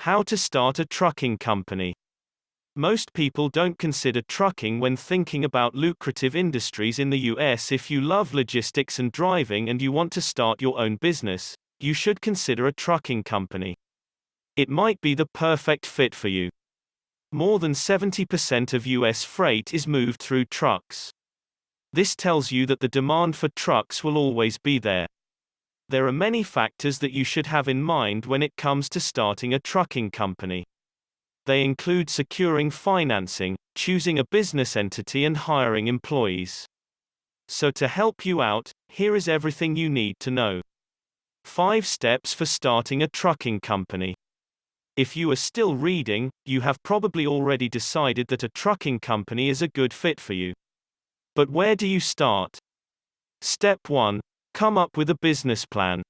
How to start a trucking company. Most people don't consider trucking when thinking about lucrative industries in the US. If you love logistics and driving and you want to start your own business, you should consider a trucking company. It might be the perfect fit for you. More than 70% of US freight is moved through trucks. This tells you that the demand for trucks will always be there. There are many factors that you should have in mind when it comes to starting a trucking company. They include securing financing, choosing a business entity, and hiring employees. So to help you out, here is everything you need to know. 5 steps for starting a trucking company. If you are still reading, you have probably already decided that a trucking company is a good fit for you. But where do you start? Step 1. Come up with a business plan.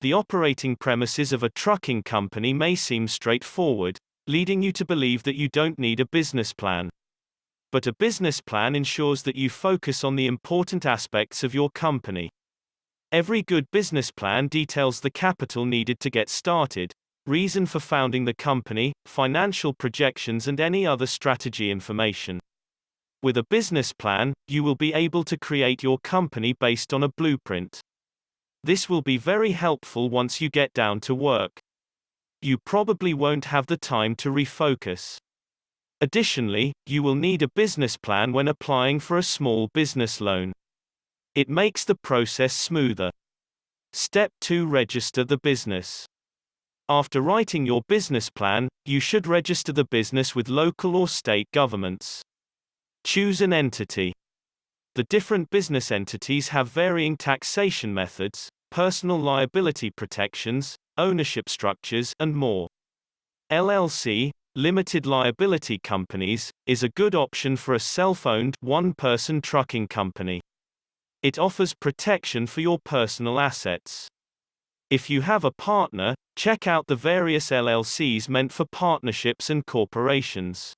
The operating premises of a trucking company may seem straightforward, leading you to believe that you don't need a business plan. But a business plan ensures that you focus on the important aspects of your company. Every good business plan details the capital needed to get started, reason for founding the company, financial projections, and any other strategy information. With a business plan, you will be able to create your company based on a blueprint. This will be very helpful once you get down to work. You probably won't have the time to refocus. Additionally, you will need a business plan when applying for a small business loan. It makes the process smoother. Step 2. Register the business. After writing your business plan, you should register the business with local or state governments. Choose an entity. The different business entities have varying taxation methods, personal liability protections, ownership structures, and more. LLC, limited liability companies, is a good option for a self-owned, one-person trucking company. It offers protection for your personal assets. If you have a partner, check out the various LLCs meant for partnerships and corporations.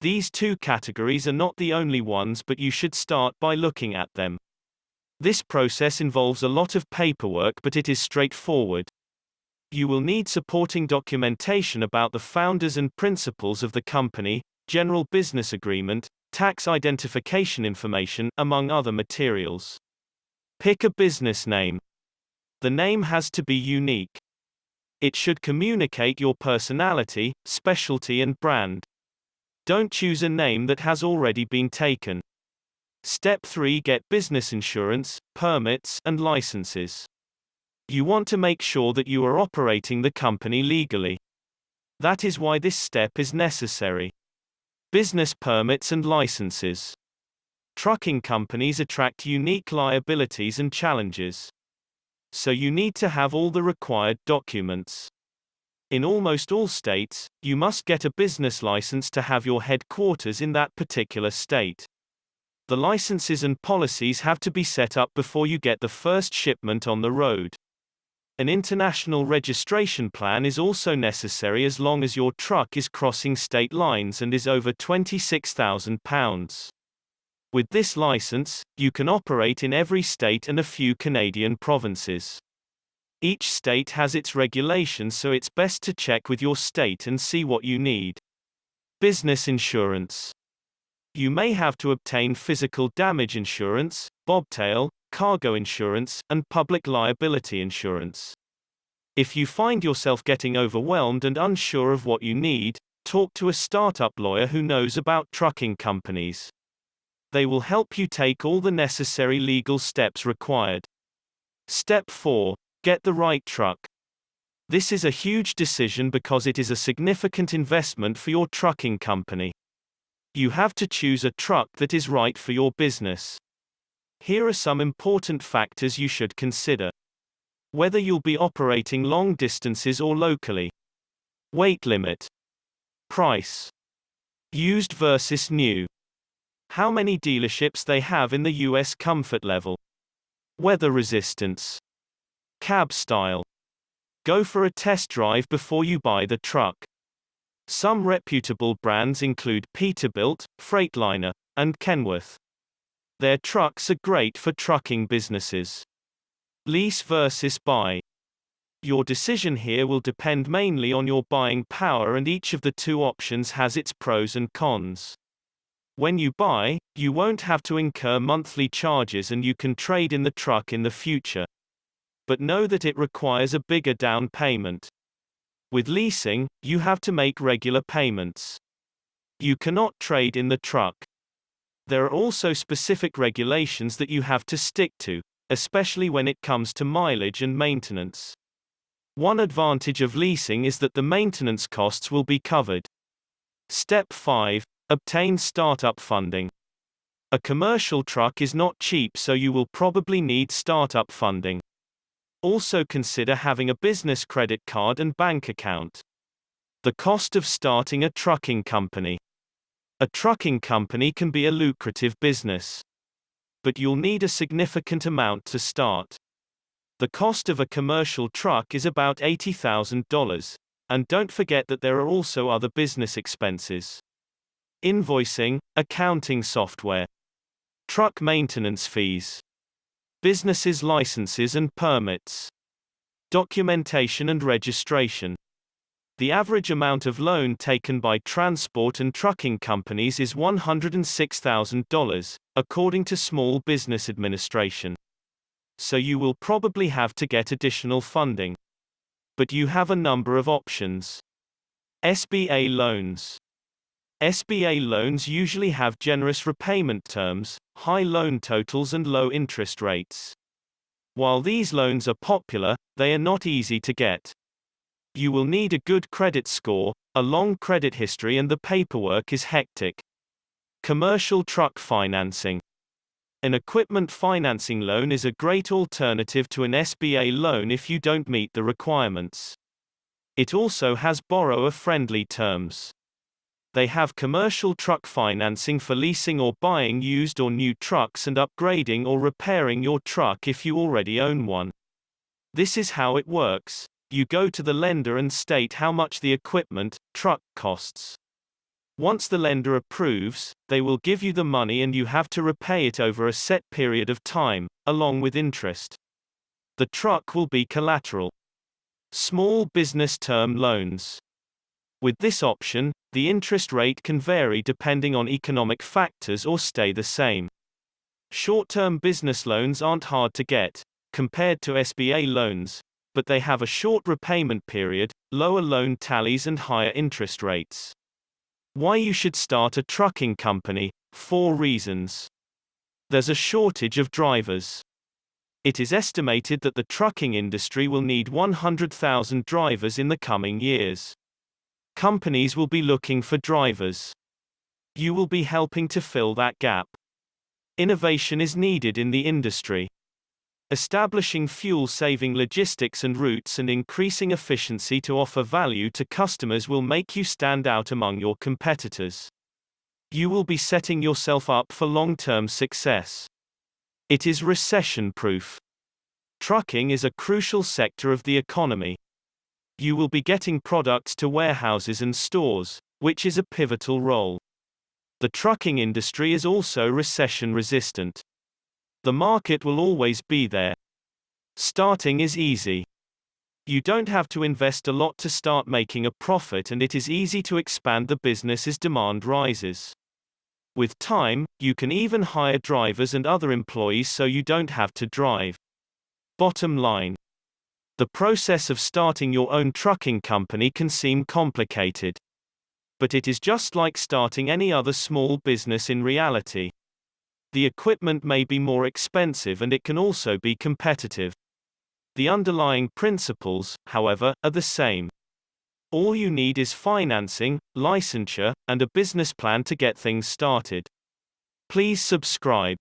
These 2 categories are not the only ones, but you should start by looking at them. This process involves a lot of paperwork, but it is straightforward. You will need supporting documentation about the founders and principals of the company, general business agreement, tax identification information, among other materials. Pick a business name. The name has to be unique. It should communicate your personality, specialty, and brand. Don't choose a name that has already been taken. Step 3. Get business insurance, permits, and licenses. You want to make sure that you are operating the company legally. That is why this step is necessary. Business permits and licenses. Trucking companies attract unique liabilities and challenges. So you need to have all the required documents. In almost all states, you must get a business license to have your headquarters in that particular state. The licenses and policies have to be set up before you get the first shipment on the road. An international registration plan is also necessary as long as your truck is crossing state lines and is over 26,000 pounds. With this license, you can operate in every state and a few Canadian provinces. Each state has its regulations, so it's best to check with your state and see what you need. Business insurance. You may have to obtain physical damage insurance, bobtail, cargo insurance, and public liability insurance. If you find yourself getting overwhelmed and unsure of what you need, talk to a startup lawyer who knows about trucking companies. They will help you take all the necessary legal steps required. Step 4. Get the right truck. This is a huge decision because it is a significant investment for your trucking company. You have to choose a truck that is right for your business. Here are some important factors you should consider. Whether you'll be operating long distances or locally. Weight limit. Price. Used versus new. How many dealerships they have in the US. Comfort level. Weather resistance. Cab style. Go for a test drive before you buy the truck. Some reputable brands include Peterbilt, Freightliner, and Kenworth. Their trucks are great for trucking businesses. Lease versus buy. Your decision here will depend mainly on your buying power, and each of the two options has its pros and cons. When you buy, you won't have to incur monthly charges and you can trade in the truck in the future. But know that it requires a bigger down payment. With leasing, you have to make regular payments. You cannot trade in the truck. There are also specific regulations that you have to stick to, especially when it comes to mileage and maintenance. One advantage of leasing is that the maintenance costs will be covered. Step 5. Obtain startup funding. A commercial truck is not cheap, so you will probably need startup funding. Also consider having a business credit card and bank account. The cost of starting a trucking company. A trucking company can be a lucrative business. But you'll need a significant amount to start. The cost of a commercial truck is about $80,000, and don't forget that there are also other business expenses. Invoicing, accounting software, truck maintenance fees, businesses' licenses and permits, documentation and registration. The average amount of loan taken by transport and trucking companies is $106,000, according to Small Business Administration. So you will probably have to get additional funding. But you have a number of options. SBA loans. SBA loans usually have generous repayment terms, high loan totals and low interest rates. While these loans are popular, they are not easy to get. You will need a good credit score, a long credit history, and the paperwork is hectic. Commercial truck financing. An equipment financing loan is a great alternative to an SBA loan if you don't meet the requirements. It also has borrower-friendly terms. They have commercial truck financing for leasing or buying used or new trucks and upgrading or repairing your truck if you already own one. This is how it works. You go to the lender and state how much the equipment, truck costs. Once the lender approves, they will give you the money and you have to repay it over a set period of time, along with interest. The truck will be collateral. Small business term loans. With this option, the interest rate can vary depending on economic factors or stay the same. Short-term business loans aren't hard to get, compared to SBA loans, but they have a short repayment period, lower loan tallies and higher interest rates. Why you should start a trucking company? 4 reasons. There's a shortage of drivers. It is estimated that the trucking industry will need 100,000 drivers in the coming years. Companies will be looking for drivers. You will be helping to fill that gap. Innovation is needed in the industry. Establishing fuel-saving logistics and routes and increasing efficiency to offer value to customers will make you stand out among your competitors. You will be setting yourself up for long-term success. It is recession-proof. Trucking is a crucial sector of the economy. You will be getting products to warehouses and stores, which is a pivotal role. The trucking industry is also recession-resistant. The market will always be there. Starting is easy. You don't have to invest a lot to start making a profit, and it is easy to expand the business as demand rises. With time, you can even hire drivers and other employees so you don't have to drive. Bottom line. The process of starting your own trucking company can seem complicated. But it is just like starting any other small business in reality. The equipment may be more expensive and it can also be competitive. The underlying principles, however, are the same. All you need is financing, licensure, and a business plan to get things started. Please subscribe.